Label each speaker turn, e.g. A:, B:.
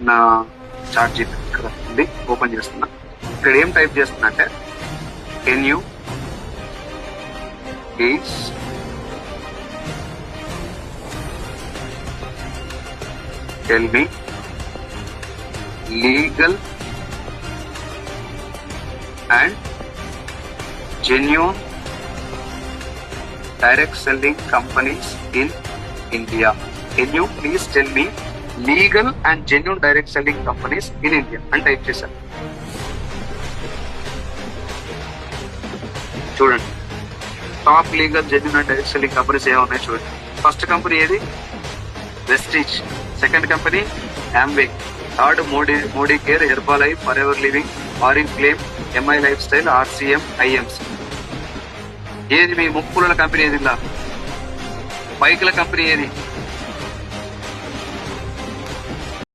A: నా chat GPT ఇక్కడ ఉంది, ఓపెన్ చేస్తున్నా. ఇక్కడ ఏం టైప్ చేస్తున్నా అంటే, can you please tell me legal and genuine direct selling companies in India. Can you please tell me legal and genuine direct selling companies in India? And type చేశాను. చూడండి, top legal genuine and direct selling companies ఏమున్నాయి చూడండి. First company ఏది? Vestige. Second company Amway. Third Modicare, Herbalife, forever living, orange flame, MI lifestyle, RCM, IMC. ఏది మీ ముప్పుల company? ఏది? బైకుల company ఏది?